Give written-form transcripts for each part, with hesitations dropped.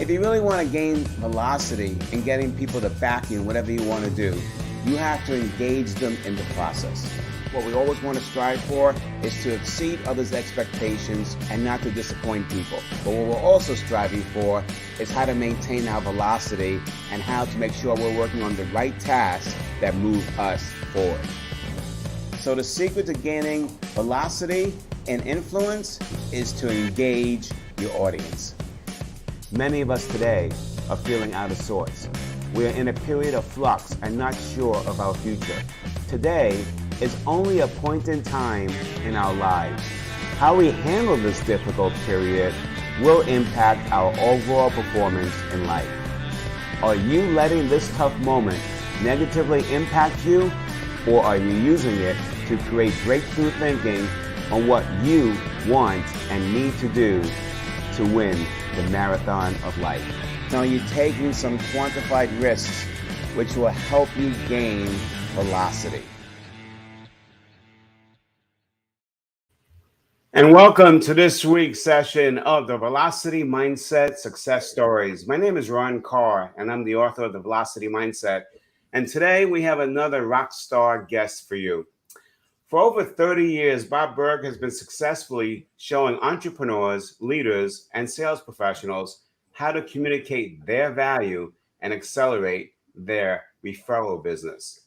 If you really want to gain velocity in getting people to back you in whatever you want to do, you have to engage them in the process. What we always want to strive for is to exceed others' expectations and not to disappoint people. But what we're also striving for is how to maintain our velocity and how to make sure we're working on the right tasks that move us forward. So the secret to gaining velocity and influence is to engage your audience. Many of us today are feeling out of sorts. We are in a period of flux and not sure of our future. Today is only a point in time in our lives. How we handle this difficult period will impact our overall performance in life. Are you letting this tough moment negatively impact you, or are you using it to create breakthrough thinking on what you want and need to do to win the marathon of life? Now, you're taking some quantified risks which will help you gain velocity. And welcome to this week's session of the Velocity Mindset Success Stories. My name is Ron Karr, and I'm the author of the Velocity Mindset. And today we have another rock star guest for you. For over 30 years, Bob Burg has been successfully showing entrepreneurs, leaders, and sales professionals how to communicate their value and accelerate their referral business.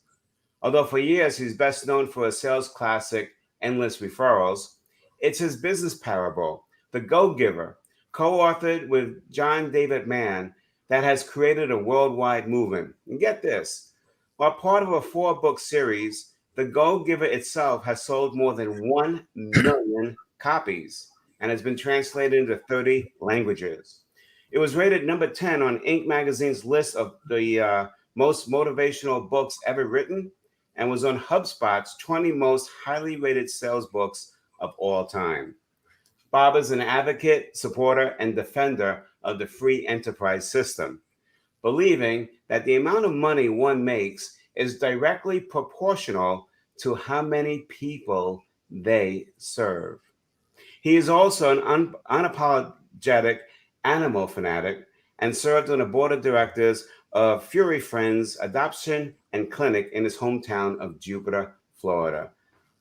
Although for years he's best known for his sales classic, Endless Referrals, it's his business parable, The Go-Giver, co-authored with John David Mann, that has created a worldwide movement. And get this, while part of a 4-book series, The Go-Giver itself has sold more than 1 million copies and has been translated into 30 languages. It was rated number 10 on Inc. magazine's list of the most motivational books ever written and was on HubSpot's 20 most highly rated sales books of all time. Bob is an advocate, supporter, and defender of the free enterprise system, believing that the amount of money one makes is directly proportional to how many people they serve. He is also an unapologetic animal fanatic and served on the board of directors of Fury Friends Adoption and Clinic in his hometown of Jupiter, Florida.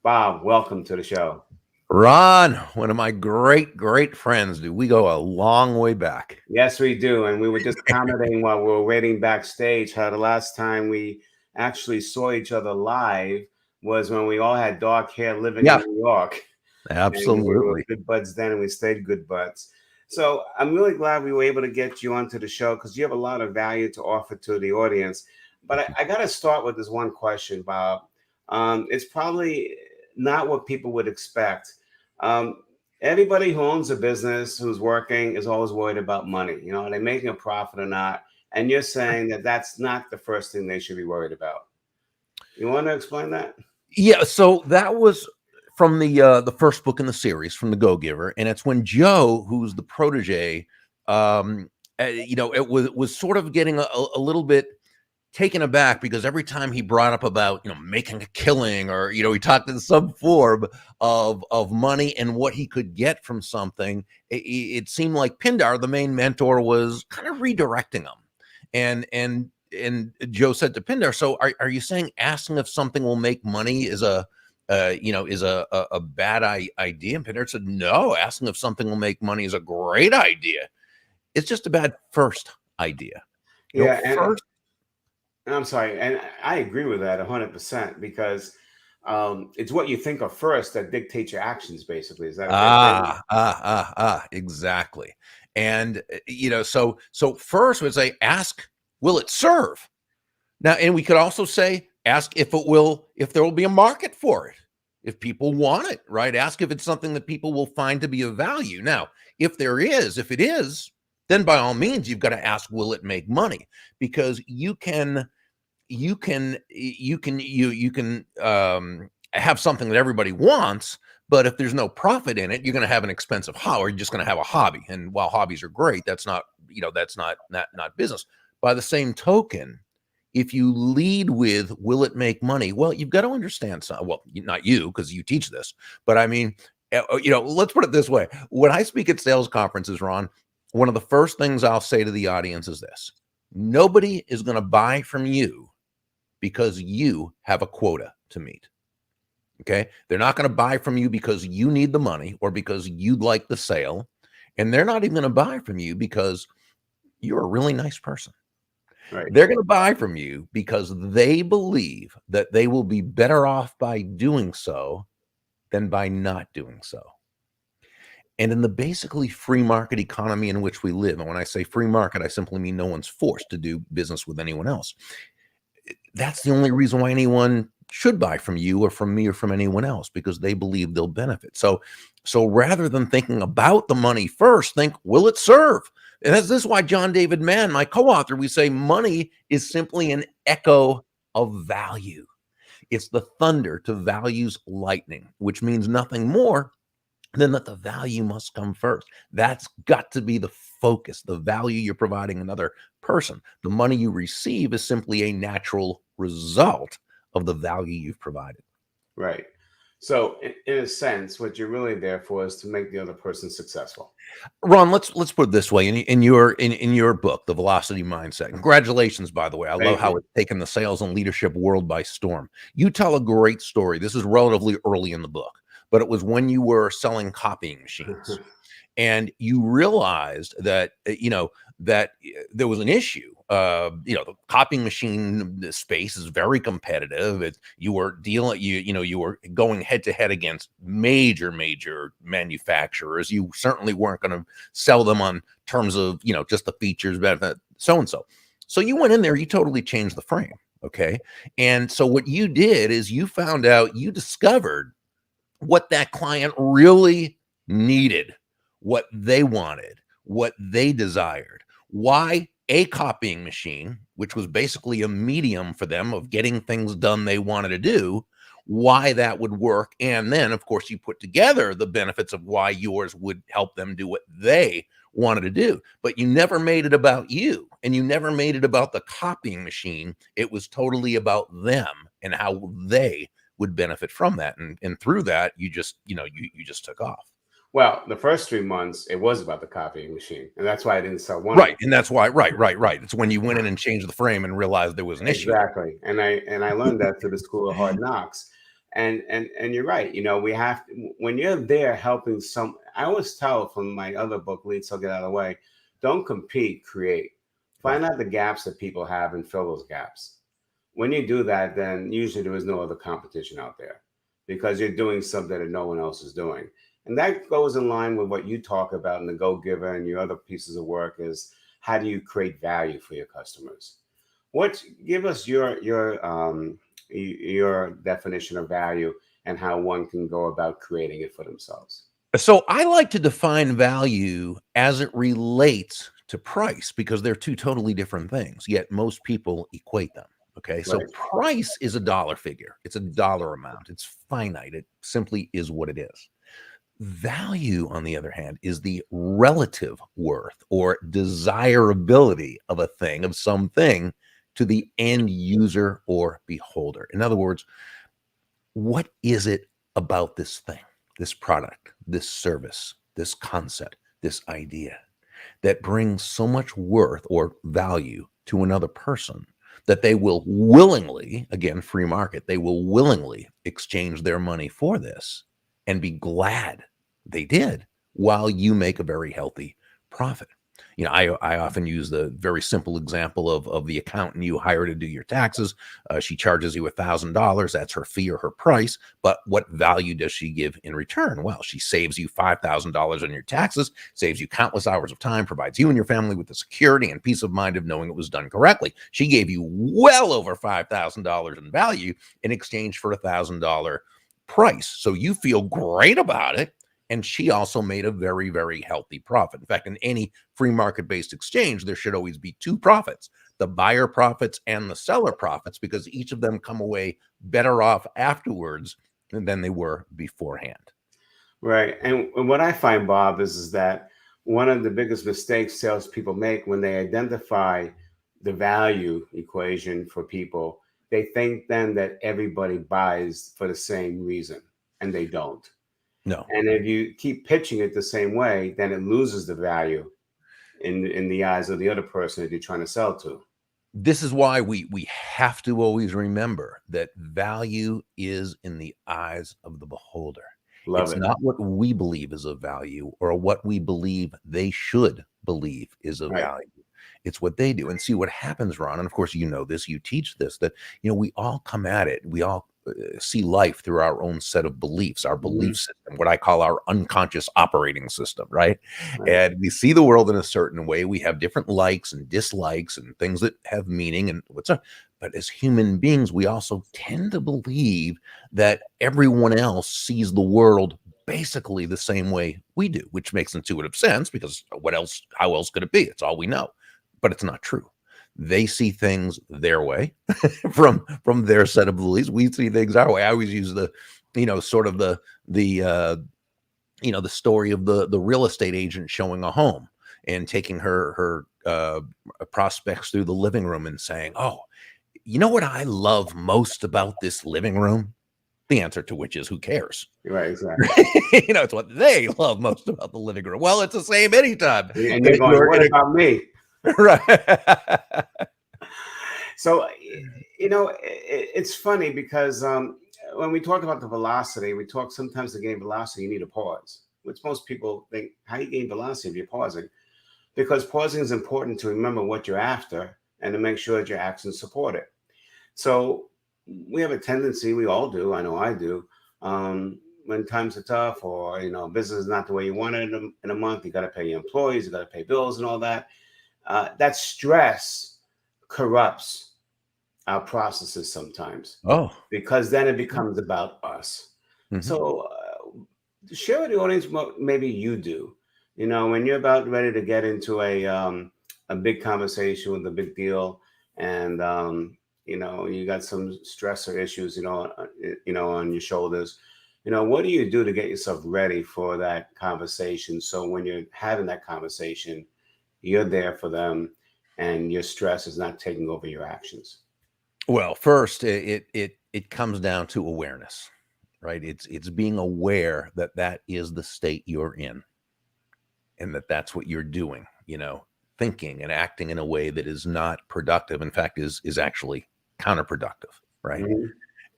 Bob, welcome to the show. Ron, one of my great friends, dude. We go a long way back. Yes, we do. And we were just commenting while we were waiting backstage how the last time we actually saw each other live was when we all had dark hair living in New York. Absolutely. And we were good buds then, and we stayed good buds. So I'm really glad we were able to get you onto the show because you have a lot of value to offer to the audience. But I got to start with this one question, Bob. It's probably not what people would expect. Everybody who owns a business, who's working, is always worried about money. You know, are they making a profit or not? And you're saying that that's not the first thing they should be worried about. You want to explain that? Yeah. So that was from the first book in the series, from The Go-Giver, and it's when Joe, who's the protege, it was sort of getting a little bit taken aback because every time he brought up about, making a killing or, he talked in some form of money and what he could get from something, it seemed like Pindar, the main mentor, was kind of redirecting him. And Joe said to Pindar, so are you saying asking if something will make money is a bad idea? And Pindar said, no, asking if something will make money is a great idea. It's just a bad first idea. I'm sorry. And I agree with that 100% because it's what you think of first that dictates your actions, basically. Is that exactly. And, so first we'd say, ask, will it serve? Now, and we could also say, ask if there will be a market for it, if people want it, right? Ask if it's something that people will find to be of value. Now, if it is, then by all means, you've got to ask, will it make money? Because you can have something that everybody wants, but if there's no profit in it, you're going to have an expensive hobby, or you're just going to have a hobby. And while hobbies are great, that's not business. By the same token, if you lead with, will it make money? Well, you've got to understand something. Well, not you, because you teach this, but I mean, let's put it this way. When I speak at sales conferences, Ron, one of the first things I'll say to the audience is this: nobody is going to buy from you because you have a quota to meet. Okay. They're not going to buy from you because you need the money or because you'd like the sale. And they're not even going to buy from you because you're a really nice person. Right. They're going to buy from you because they believe that they will be better off by doing so than by not doing so. And in the basically free market economy in which we live, and when I say free market, I simply mean no one's forced to do business with anyone else. That's the only reason why anyone should buy from you or from me or from anyone else, because they believe they'll benefit. So rather than thinking about the money first, think, will it serve? And this is why John David Mann, my co-author, we say money is simply an echo of value. It's the thunder to value's lightning, which means nothing more than that the value must come first. That's got to be the focus, the value you're providing another person. The money you receive is simply a natural result of the value you've provided. Right. So in a sense, what you're really there for is to make the other person successful. Ron, let's put it this way: in your book, The Velocity Mindset. Congratulations, by the way. I love how it's taken the sales and leadership world by storm. You tell a great story. This is relatively early in the book, but it was when you were selling copying machines. And you realized that there was an issue. The copying machine space is very competitive. You were going head to head against major manufacturers. You certainly weren't going to sell them on terms of just the features, so and so. So you went in there. You totally changed the frame. Okay, and so what you did is you discovered what that client really needed, what they wanted, what they desired, why a copying machine, which was basically a medium for them of getting things done they wanted to do, why that would work. And then, of course, you put together the benefits of why yours would help them do what they wanted to do. But you never made it about you, and you never made it about the copying machine. It was totally about them and how they would benefit from that. And through that, you just took off. Well, the first 3 months, it was about the copying machine, and that's why I didn't sell one. Right, and that's why, right. It's when you went in and changed the frame and realized there was an issue. Exactly, and I learned that through the School of Hard Knocks, and you're right. We have to, when you're there helping some. I always tell from my other book, Lead So Get Out of the Way, don't compete, create. Find out the gaps that people have and fill those gaps. When you do that, then usually there is no other competition out there because you're doing something that no one else is doing. And that goes in line with what you talk about in the Go Giver and your other pieces of work is how do you create value for your customers? Give us your definition of value and how one can go about creating it for themselves. So I like to define value as it relates to price because they're two totally different things, yet most people equate them. Okay, so price is a dollar figure. It's a dollar amount. It's finite. It simply is what it is. Value, on the other hand, is the relative worth or desirability of a thing, of something, to the end user or beholder. In other words, what is it about this thing, this product, this service, this concept, this idea that brings so much worth or value to another person that they will willingly, again, free market, they will willingly exchange their money for this and be glad they did while you make a very healthy profit. I often use the very simple example of the accountant you hire to do your taxes. She charges you $1,000. That's her fee or her price. But what value does she give in return? Well, she saves you $5,000 on your taxes, saves you countless hours of time, provides you and your family with the security and peace of mind of knowing it was done correctly. She gave you well over $5,000 in value in exchange for $1,000 price. So you feel great about it. And she also made a very, very healthy profit. In fact, in any free market-based exchange, there should always be two profits, the buyer profits and the seller profits, because each of them come away better off afterwards than they were beforehand. Right. And what I find, Bob, is that one of the biggest mistakes salespeople make when they identify the value equation for people, they think then that everybody buys for the same reason, and they don't. No. And if you keep pitching it the same way, then it loses the value. in the eyes of the other person that you're trying to sell to. This is why we have to always remember that value is in the eyes of the beholder. Love It's it. not what we believe is of value or what we believe they should believe is of Right. value. It's what they do. And see what happens, Ron, and of course you know this, you teach this, that we all come at it, we all see life through our own set of beliefs, our belief system, what I call our unconscious operating system, right? Right. And we see the world in a certain way. We have different likes and dislikes and things that have meaning and what's up. But as human beings, we also tend to believe that everyone else sees the world basically the same way we do, which makes intuitive sense because how else could it be? It's all we know. But it's not true. They see things their way from their set of beliefs. We see things our way. I always use the sort of the story of the real estate agent showing a home and taking her prospects through the living room and saying, "Oh, you know what I love most about this living room?" The answer to which is, who cares? Right, exactly. It's what they love most about the living room. Well, it's the same anytime. And you're going, what about me? Right. So, it's funny because when we talk about the velocity, we talk sometimes to gain velocity, you need a pause, which most people think, how do you gain velocity if you're pausing? Because pausing is important to remember what you're after and to make sure that your actions support it. So we have a tendency, we all do, I know I do, when times are tough or, business is not the way you want it in a month, you got to pay your employees, you got to pay bills and all that. That stress corrupts our processes sometimes. Oh, because then it becomes about us. mm-hmm. So share with the audience what maybe you do. When you're about ready to get into a big conversation with a big deal, and you got some stress or issues, on your shoulders. What do you do to get yourself ready for that conversation? So when you're having that conversation, you're there for them, and your stress is not taking over your actions. Well, first, it comes down to awareness, right? It's being aware that is the state you're in, and that's what you're doing. Thinking and acting in a way that is not productive. In fact, is actually counterproductive, right? Mm-hmm.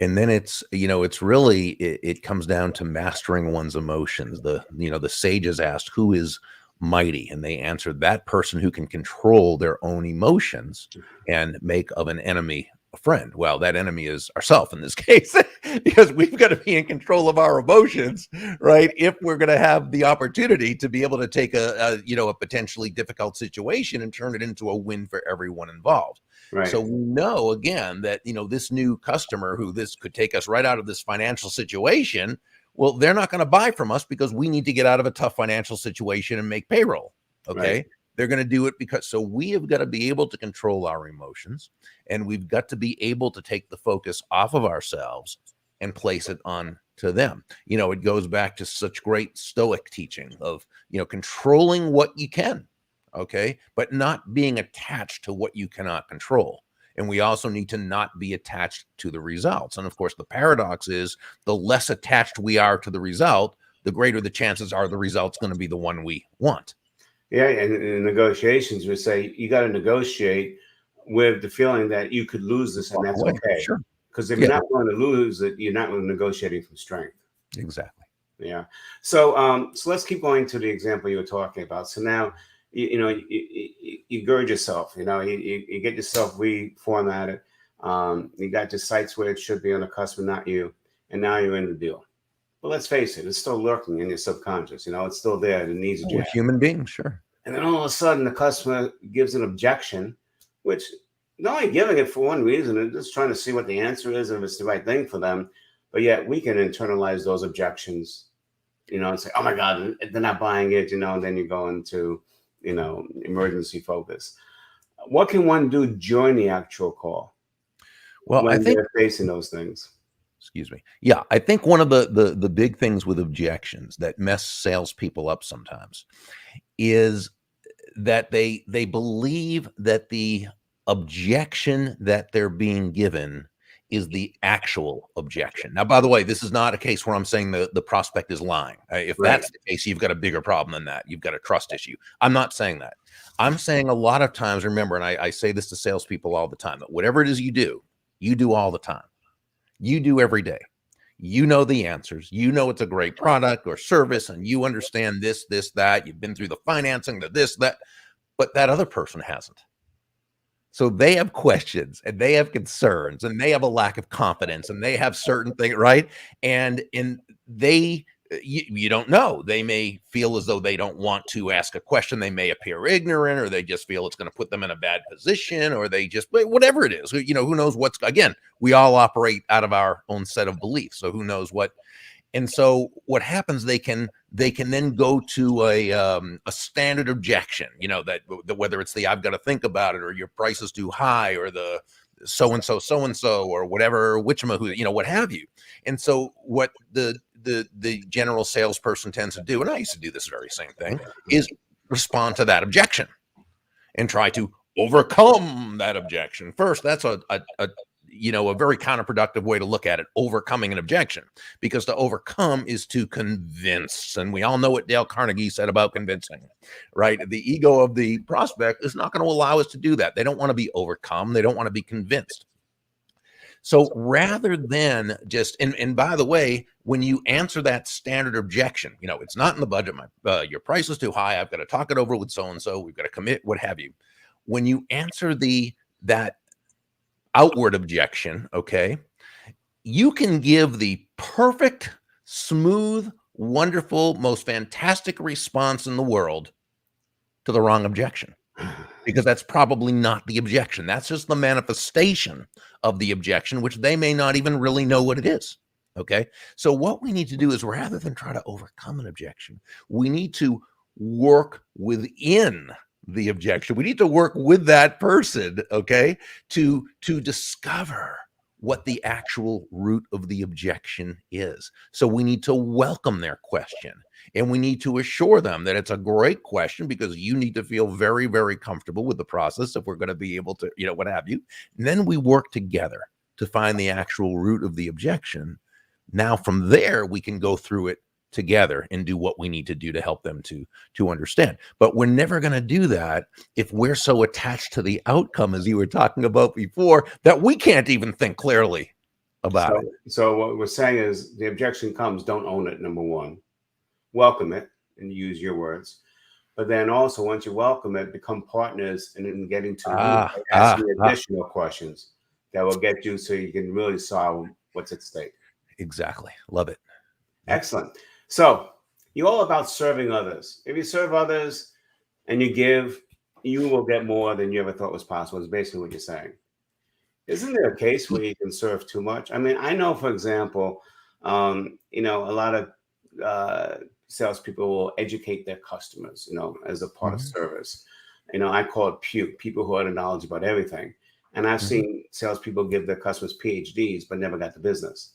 And then it's really it comes down to mastering one's emotions. The sages asked, "Who is mighty?" And they answered, that person who can control their own emotions and make of an enemy a friend. Well, that enemy is ourselves in this case, because we've got to be in control of our emotions, right? If we're going to have the opportunity to be able to take a potentially difficult situation and turn it into a win for everyone involved. Right. So we know again that, this new customer who this could take us right out of this financial situation, well, they're not going to buy from us because we need to get out of a tough financial situation and make payroll. Okay. Right. They're going to do it so we have got to be able to control our emotions, and we've got to be able to take the focus off of ourselves and place it on to them. It goes back to such great Stoic teaching of, controlling what you can. Okay. But not being attached to what you cannot control. And we also need to not be attached to the results. And of course, the paradox is the less attached we are to the result, the greater the chances are the result's going to be the one we want. Yeah. And in negotiations, we say you got to negotiate with the feeling that you could lose this, and that's okay. Sure. Because if you're not going to lose it, you're not negotiating from strength. Exactly. Yeah. So let's keep going to the example you were talking about. So now, you gird yourself, you get yourself reformatted. You got your sights where it should be on the customer, not you. And now you're in the deal. But let's face it, it's still lurking in your subconscious. It's still there. The needs are We're human beings, sure. And then all of a sudden the customer gives an objection, which not only giving it for one reason, they're just trying to see what the answer is and if it's the right thing for them. But yet we can internalize those objections, and say, oh my God, they're not buying it, and then you go into emergency focus. What can one do during the actual call? Well, when I think they're facing those things. Excuse me. Yeah, I think one of the big things with objections that mess salespeople up sometimes is that they believe that the objection that they're being given is the actual objection. Now, by the way, this is not a case where I'm saying the prospect is lying. If that's the case, you've got a bigger problem than that. You've got a trust issue. I'm not saying that. I'm saying a lot of times, remember, and I say this to salespeople all the time, that whatever it is you do all the time. You do every day. You know the answers. You know it's a great product or service, and you understand this, that. You've been through the financing, the this, that, but that other person hasn't. So they have questions and they have concerns and they have a lack of confidence and they have certain things, right? And you don't know. They may feel as though they don't want to ask a question. They may appear ignorant, or they just feel it's going to put them in a bad position, or they just, whatever it is, who knows again, we all operate out of our own set of beliefs. So who knows what. And so what happens, they can then go to a standard objection, that whether it's the I've got to think about it, or your price is too high, or the so-and-so, or whatever, who, what have you. And so what the general salesperson tends to do, and I used to do this very same thing, is respond to that objection and try to overcome that objection first. That's a very counterproductive way to look at it, overcoming an objection, because to overcome is to convince. And we all know what Dale Carnegie said about convincing, right? The ego of the prospect is not going to allow us to do that. They don't want to be overcome. They don't want to be convinced. So rather than just, and by the way, when you answer that standard objection, it's not in the budget, your price is too high, I've got to talk it over with so-and-so, we've got to commit, what have you. When you answer that outward objection, okay, you can give the perfect, smooth, wonderful, most fantastic response in the world to the wrong objection, because that's probably not the objection. That's just the manifestation of the objection, which they may not even really know what it is. Okay. So what we need to do is, rather than try to overcome an objection, we need to work within the objection. We need to work with that person, okay, to discover what the actual root of the objection is. So we need to welcome their question, and we need to assure them that it's a great question, because you need to feel very, very comfortable with the process if we're going to be able to, what have you. And then we work together to find the actual root of the objection. Now, from there, we can go through it together and do what we need to do to help them to understand. But we're never going to do that if we're so attached to the outcome, as you were talking about before, that we can't even think clearly about it. So what we're saying is, the objection comes, don't own it, number one. Welcome it, and use your words. But then also, once you welcome it, become partners in getting to asking additional questions that will get you so you can really solve what's at stake. Exactly. Love it. Excellent. So you're all about serving others. If you serve others and you give, you will get more than you ever thought was possible, is basically what you're saying. Isn't there a case where you can serve too much? I mean, I know, for example, a lot of salespeople will educate their customers, as a part of service. I call it puke, people who are knowledge about everything. And I've seen salespeople give their customers PhDs, but never got the business.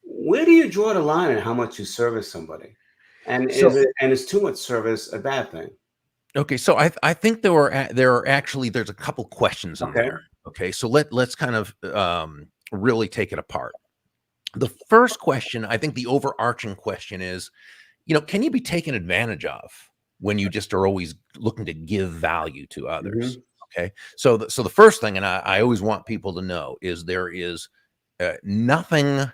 Where do you draw the line on how much you service somebody? And is too much service a bad thing? Okay, so I think there's a couple questions in there. Okay, so let's kind of really take it apart. The first question, I think the overarching question is, can you be taken advantage of when you just are always looking to give value to others? Okay, so the first thing, and I always want people to know, is there is nothing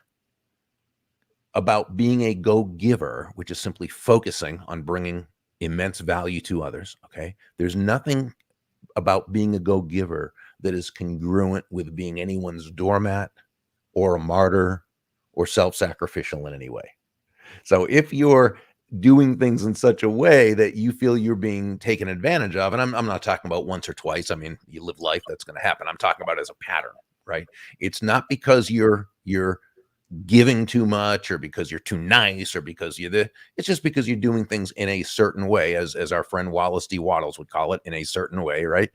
about being a go-giver, which is simply focusing on bringing immense value to others. Okay. There's nothing about being a go-giver that is congruent with being anyone's doormat or a martyr or self-sacrificial in any way. So if you're doing things in such a way that you feel you're being taken advantage of, and I'm not talking about once or twice. I mean, you live life, that's going to happen. I'm talking about as a pattern, right? It's not because you're giving too much, or because you're too nice, or because it's just because you're doing things in a certain way, as our friend Wallace D. Waddles would call it, in a certain way, right?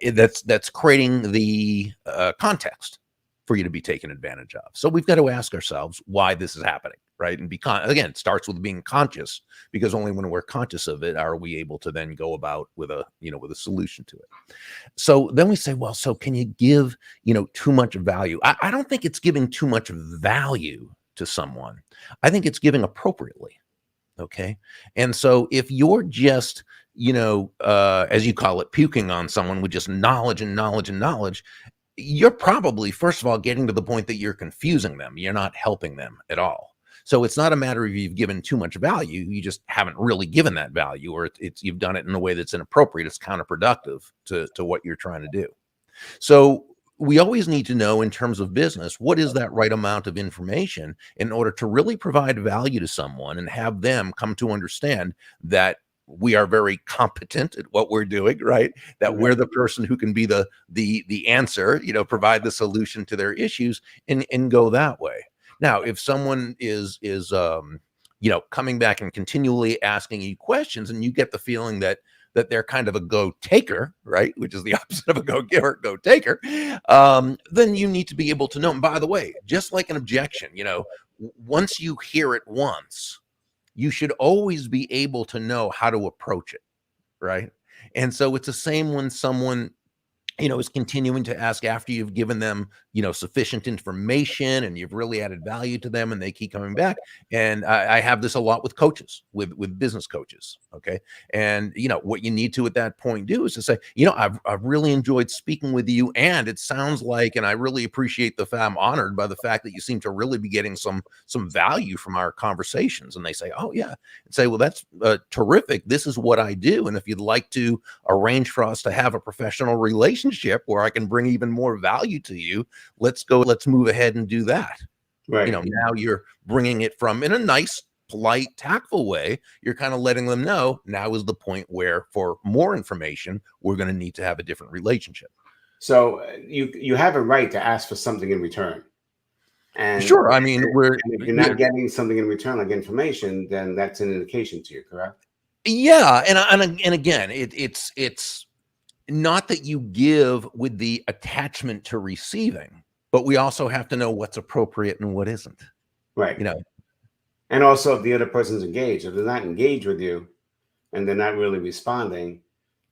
That's creating the context for you to be taken advantage of. So we've got to ask ourselves why this is happening. right? And again, it starts with being conscious, because only when we're conscious of it are we able to then go about with a, with a solution to it. So then we say, well, so can you give, too much value? I don't think it's giving too much value to someone. I think it's giving appropriately. Okay. And so if you're just, as you call it, puking on someone with just knowledge and knowledge and knowledge, you're probably, first of all, getting to the point that you're confusing them. You're not helping them at all. So it's not a matter of you've given too much value. You just haven't really given that value, or it's you've done it in a way that's inappropriate. It's counterproductive to what you're trying to do. So we always need to know, in terms of business, what is that right amount of information in order to really provide value to someone and have them come to understand that we are very competent at what we're doing, right? That we're the person who can be the answer, provide the solution to their issues, and go that way. Now, if someone is coming back and continually asking you questions, and you get the feeling that they're kind of a go taker, right? Which is the opposite of a go giver, go taker. Then you need to be able to know. And by the way, just like an objection, once you hear it once, you should always be able to know how to approach it, right? And so it's the same when someone, is continuing to ask after you've given them, sufficient information and you've really added value to them, and they keep coming back. And I have this a lot with coaches, with business coaches. Okay. And, what you need to at that point do is to say, I've really enjoyed speaking with you. And it sounds like, and I really appreciate the fact, I'm honored by the fact that you seem to really be getting some value from our conversations. And they say, oh yeah. And say, well, that's terrific. This is what I do. And if you'd like to arrange for us to have a professional relationship where I can bring even more value to you, let's move ahead and do that. Right. Now you're bringing it from, in a nice, polite, tactful way, you're kind of letting them know now is the point where, for more information, we're going to need to have a different relationship. So you have a right to ask for something in return. And sure, I mean, if you're not getting something in return, like information, then that's an indication to you, correct? Yeah, and again, it's not that you give with the attachment to receiving, but we also have to know what's appropriate and what isn't. Right. And also, if the other person's engaged, if they're not engaged with you and they're not really responding,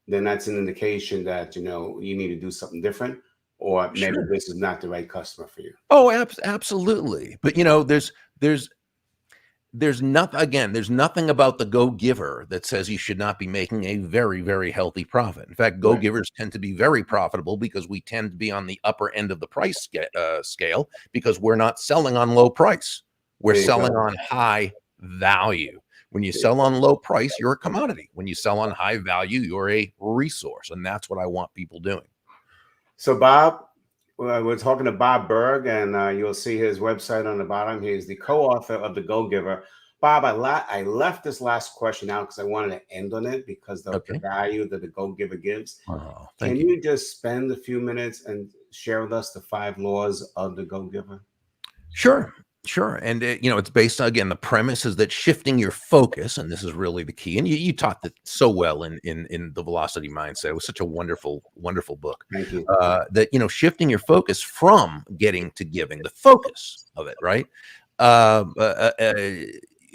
then that's an indication that, you need to do something different, or maybe this is not the right customer for you. Oh, absolutely. But, there's nothing about the go giver that says you should not be making a very, very healthy profit. In fact, go givers tend to be very profitable because we tend to be on the upper end of the price scale, because we're not selling on low price. We're selling on high value. When you sell on low price, you're a commodity. When you sell on high value, you're a resource. And that's what I want people doing. So, Bob, we're talking to Bob Burg, and you'll see his website on the bottom. He's the co-author of The Go-Giver. Bob, I left this last question out because I wanted to end on it, because the value that the Go-Giver gives. Oh, Can you just spend a few minutes and share with us the 5 laws of the Go-Giver? Sure. And, it's based on, again, the premise is that shifting your focus, and this is really the key. And you taught that so well in The Velocity Mindset. It was such a wonderful, wonderful book. Thank you. That, shifting your focus from getting to giving, the focus of it, right?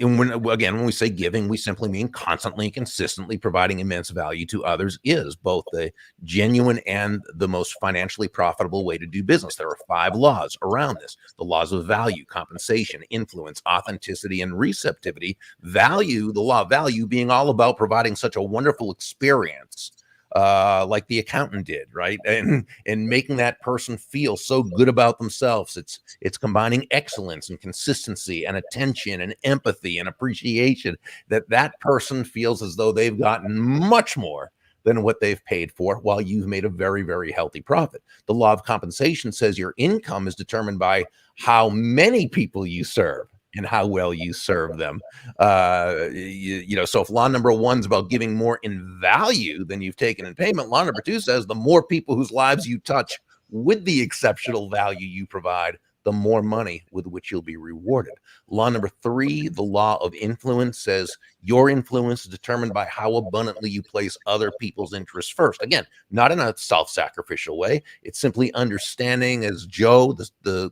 And when we say giving, we simply mean constantly and consistently providing immense value to others is both the genuine and the most financially profitable way to do business. There are 5 laws around this: the laws of value, compensation, influence, authenticity, and receptivity. Value, the law of value being all about providing such a wonderful experience, like the accountant did, right? And making that person feel so good about themselves. It's combining excellence and consistency and attention and empathy and appreciation, that person feels as though they've gotten much more than what they've paid for, while you've made a very, very healthy profit. The law of compensation says your income is determined by how many people you serve and how well you serve them. So if law number 1 is about giving more in value than you've taken in payment, law number 2 says the more people whose lives you touch with the exceptional value you provide, the more money with which you'll be rewarded. Law number 3, the law of influence, says your influence is determined by how abundantly you place other people's interests first. Again, not in a self-sacrificial way. It's simply understanding, as Joe, the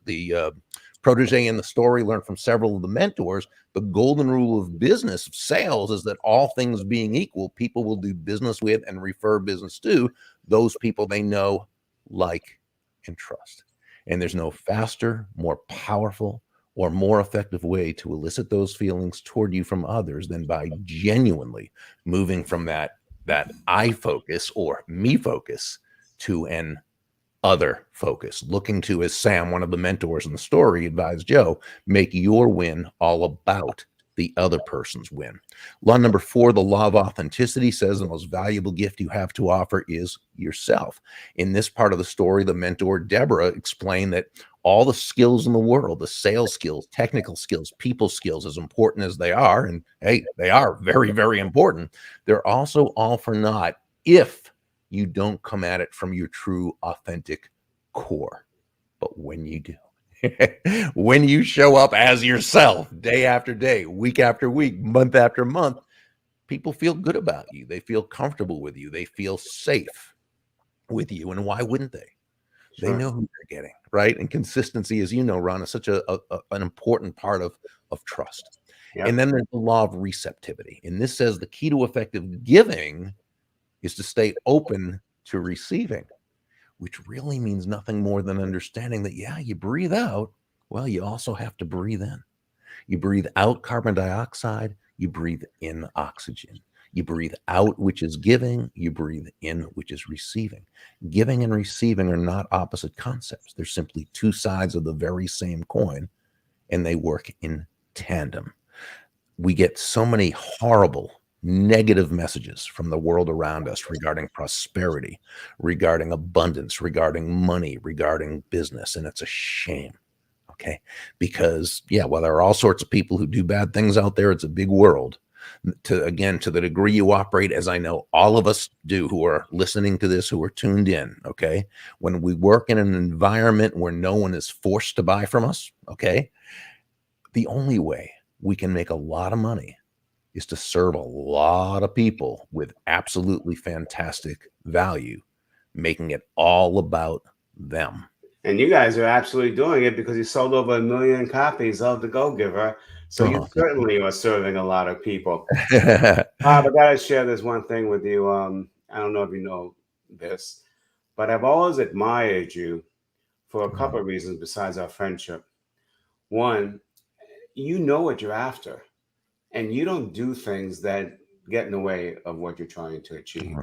protege in the story learned from several of the mentors. The golden rule of business, of sales, is that all things being equal, people will do business with and refer business to those people they know, like, and trust. And there's no faster, more powerful, or more effective way to elicit those feelings toward you from others than by genuinely moving from that I focus or me focus to an other focus, looking to, as Sam, one of the mentors in the story, advised Joe, make your win all about the other person's win. Law number 4, the law of authenticity, says the most valuable gift you have to offer is yourself. In this part of the story, the mentor, Deborah, explained that all the skills in the world, the sales skills, technical skills, people skills, as important as they are, and hey, they are very, very important, they're also all for naught if you don't come at it from your true, authentic core. But when you do, when you show up as yourself day after day, week after week, month after month, people feel good about you. They feel comfortable with you. They feel safe with you. And why wouldn't they? Sure. They know who they're getting, right? And consistency, as you know, Ron, is such an important part of trust. Yep. And then there's the law of receptivity. And this says the key to effective giving is to stay open to receiving, which really means nothing more than understanding that, yeah, you breathe out. Well, you also have to breathe in. You breathe out carbon dioxide. You breathe in oxygen. You breathe out, which is giving. You breathe in, which is receiving. Giving and receiving are not opposite concepts. They're simply two sides of the very same coin, and they work in tandem. We get so many horrible, negative messages from the world around us regarding prosperity, regarding abundance, regarding money, regarding business. And it's a shame. Okay. Because while there are all sorts of people who do bad things out there, it's a big world. To the degree you operate, as I know all of us do who are listening to this, who are tuned in. Okay. When we work in an environment where no one is forced to buy from us. Okay. The only way we can make a lot of money is to serve a lot of people with absolutely fantastic value, making it all about them. And you guys are absolutely doing it because you sold over 1 million copies of The Go-Giver. So you certainly are serving a lot of people. I got to share this one thing with you. I don't know if you know this, but I've always admired you for a couple of reasons besides our friendship. One, you know what you're after. And you don't do things that get in the way of what you're trying to achieve.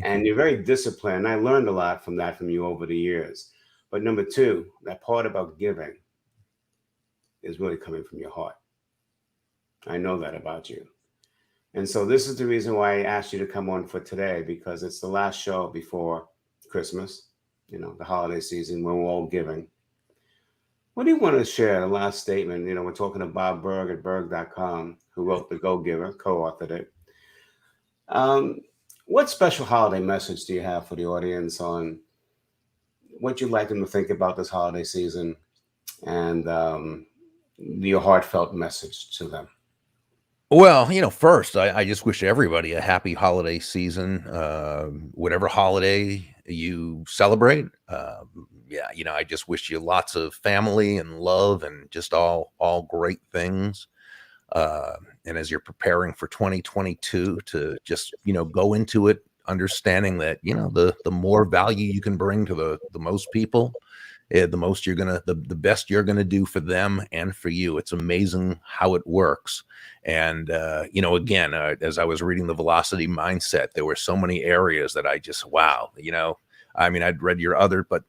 And you're very disciplined. I learned a lot from you over the years. But number 2, that part about giving is really coming from your heart. I know that about you. And so this is the reason why I asked you to come on for today, because it's the last show before Christmas, the holiday season, when we're all giving. What do you want to share? The last statement, we're talking to Bob Burg at Burg.com, who wrote The Go-Giver, co-authored it. What special holiday message do you have for the audience on what you'd like them to think about this holiday season and your heartfelt message to them? Well, first, I just wish everybody a happy holiday season, whatever holiday you celebrate. I just wish you lots of family and love and just all great things. And as you're preparing for 2022, to just, go into it understanding that, the more value you can bring to the most people, the most the best you're gonna do for them and for you. It's amazing how it works. And again, as I was reading the Velocity Mindset, there were so many areas that I just I'd read your other, but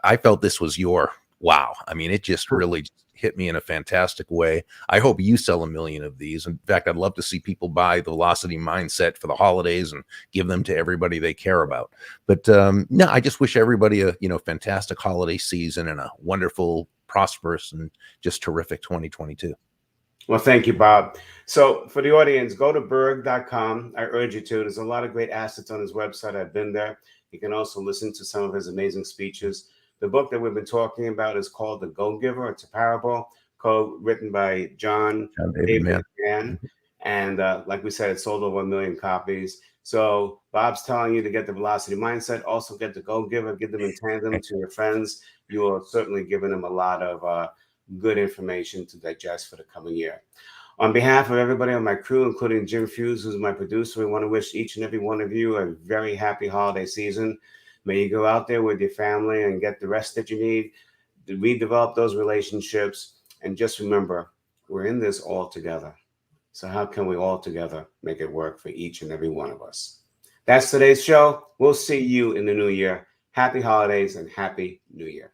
I felt this was your wow. It just really hit me in a fantastic way. I hope you sell 1 million of these. In fact, I'd love to see people buy the Velocity Mindset for the holidays and give them to everybody they care about. But no, I just wish everybody a fantastic holiday season and a wonderful, prosperous, and just terrific 2022. Well, thank you, Bob. So for the audience, go to Burg.com. I urge you to. There's a lot of great assets on his website. I've been there. You can also listen to some of his amazing speeches. The book that we've been talking about is called The Go-Giver. It's a parable written by John David Mann. And like we said, it sold over 1 million copies. So Bob's telling you to get the Velocity Mindset, also get the Go-Giver, give them in tandem to your friends. You are certainly giving them a lot of good information to digest for the coming year. On behalf of everybody on my crew, including Jim Fuse, who's my producer, we want to wish each and every one of you a very happy holiday season. May you go out there with your family and get the rest that you need to redevelop those relationships. And just remember, we're in this all together. So how can we all together make it work for each and every one of us? That's today's show. We'll see you in the new year. Happy holidays and happy new year.